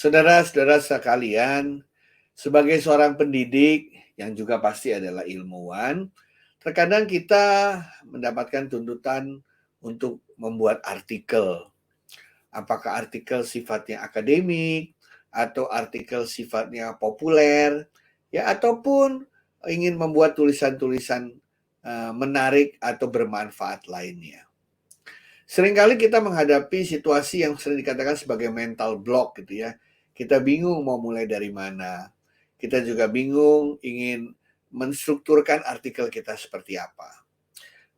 Saudara-saudara sekalian, sebagai seorang pendidik yang juga pasti adalah ilmuwan, terkadang kita mendapatkan tuntutan untuk membuat artikel. Apakah artikel sifatnya akademik atau artikel sifatnya populer, ya ataupun ingin membuat tulisan-tulisan menarik atau bermanfaat lainnya. Seringkali kita menghadapi situasi yang sering dikatakan sebagai mental block gitu ya. Kita bingung mau mulai dari mana. Kita juga bingung ingin menstrukturkan artikel kita seperti apa.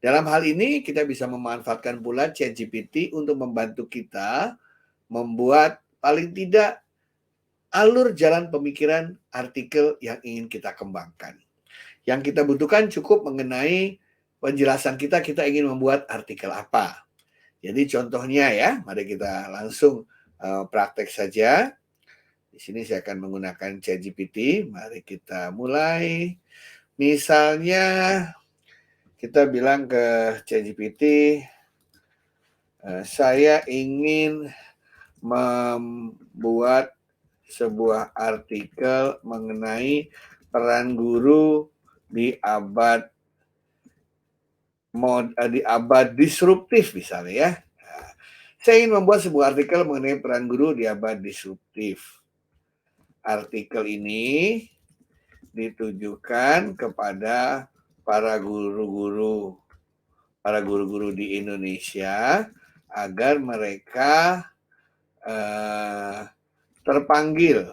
Dalam hal ini kita bisa memanfaatkan pula ChatGPT untuk membantu kita membuat paling tidak alur jalan pemikiran artikel yang ingin kita kembangkan. Yang kita butuhkan cukup mengenai penjelasan kita ingin membuat artikel apa. Jadi contohnya ya, mari kita langsung praktek saja. Di sini saya akan menggunakan ChatGPT. Mari kita mulai. Misalnya kita bilang ke ChatGPT, saya ingin membuat sebuah artikel mengenai peran guru di abad disruptif misalnya ya. Nah, saya ingin membuat sebuah artikel mengenai peran guru di abad disruptif. Artikel ini ditujukan kepada para guru-guru di Indonesia agar mereka terpanggil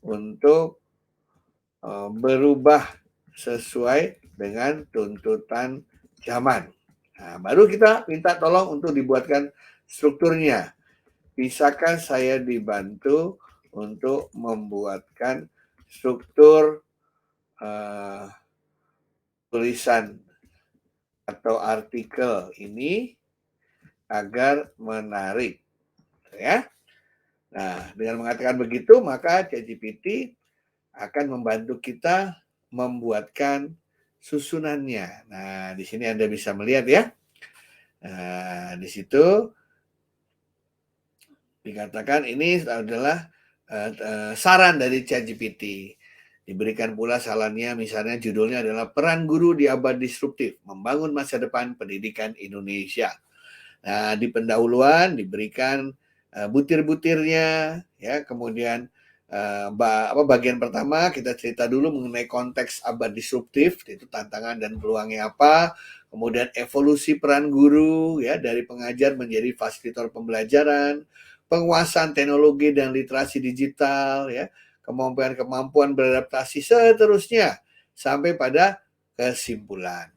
untuk berubah sesuai dengan tuntutan zaman. Nah, baru kita minta tolong untuk dibuatkan strukturnya. Bisakah saya dibantu untuk membuatkan struktur tulisan atau artikel ini agar menarik, ya. Nah, dengan mengatakan begitu, maka ChatGPT akan membantu kita membuatkan susunannya. Nah, di sini Anda bisa melihat ya. Nah, di situ dikatakan ini adalah saran dari ChatGPT. Diberikan pula sarannya, misalnya judulnya adalah Peran Guru di Abad Disruptif, Membangun Masa Depan Pendidikan Indonesia. Nah, di pendahuluan diberikan butir-butirnya, ya. Kemudian bagian pertama kita cerita dulu mengenai konteks abad disruptif, itu tantangan dan peluangnya apa. Kemudian evolusi peran guru, ya, dari pengajar menjadi fasilitator pembelajaran, penguasaan teknologi dan literasi digital, ya, kemampuan beradaptasi, seterusnya sampai pada kesimpulan.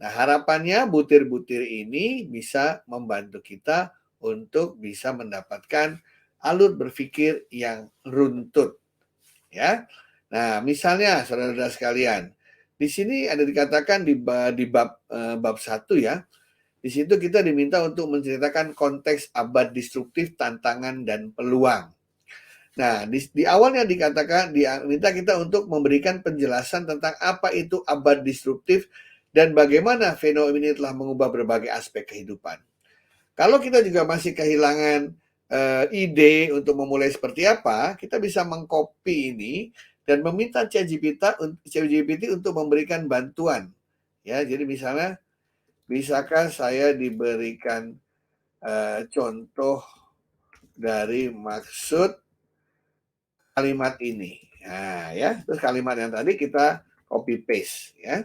Nah, harapannya butir-butir ini bisa membantu kita untuk bisa mendapatkan alur berpikir yang runtut, ya. Nah, misalnya saudara-saudara sekalian, di sini ada dikatakan di bab 1 ya. Di situ kita diminta untuk menceritakan konteks abad disruptif, tantangan dan peluang. Nah, di awalnya diminta kita untuk memberikan penjelasan tentang apa itu abad disruptif dan bagaimana fenomena ini telah mengubah berbagai aspek kehidupan. Kalau kita juga masih kehilangan ide untuk memulai seperti apa, kita bisa mengcopy ini dan meminta ChatGPT untuk memberikan bantuan. Ya, jadi misalnya, bisakah saya diberikan contoh dari maksud kalimat ini. Nah, ya, terus kalimat yang tadi kita copy paste, ya.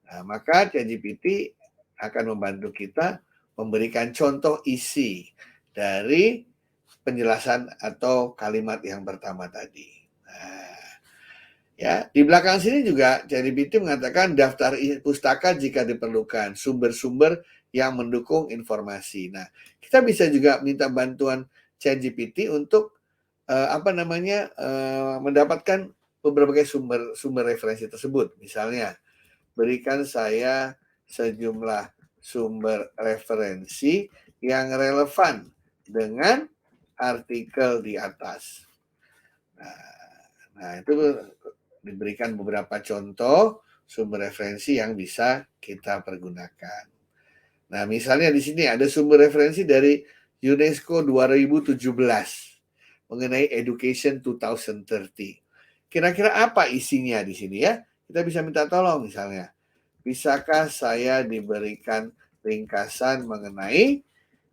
Nah, maka ChatGPT akan membantu kita memberikan contoh isi dari penjelasan atau kalimat yang pertama tadi. Nah, ya, di belakang sini juga ChatGPT mengatakan daftar pustaka jika diperlukan, sumber-sumber yang mendukung informasi. Nah, kita bisa juga minta bantuan ChatGPT untuk mendapatkan beberapa sumber referensi tersebut. Misalnya, berikan saya sejumlah sumber referensi yang relevan dengan artikel di atas. Nah, itu diberikan beberapa contoh sumber referensi yang bisa kita pergunakan. Nah, misalnya di sini ada sumber referensi dari UNESCO 2017 mengenai Education 2030. Kira-kira apa isinya di sini ya? Kita bisa minta tolong misalnya. Bisakah saya diberikan ringkasan mengenai,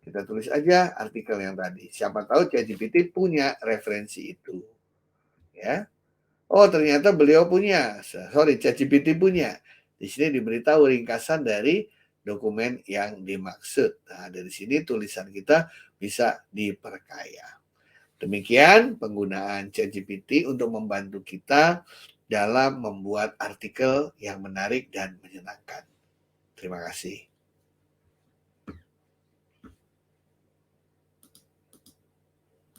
kita tulis aja artikel yang tadi. Siapa tahu ChatGPT punya referensi itu. Ya. Oh, ternyata beliau punya. Sorry, ChatGPT punya. Di sini diberitahu ringkasan dari dokumen yang dimaksud. Nah, dari sini tulisan kita bisa diperkaya. Demikian penggunaan ChatGPT untuk membantu kita dalam membuat artikel yang menarik dan menyenangkan. Terima kasih.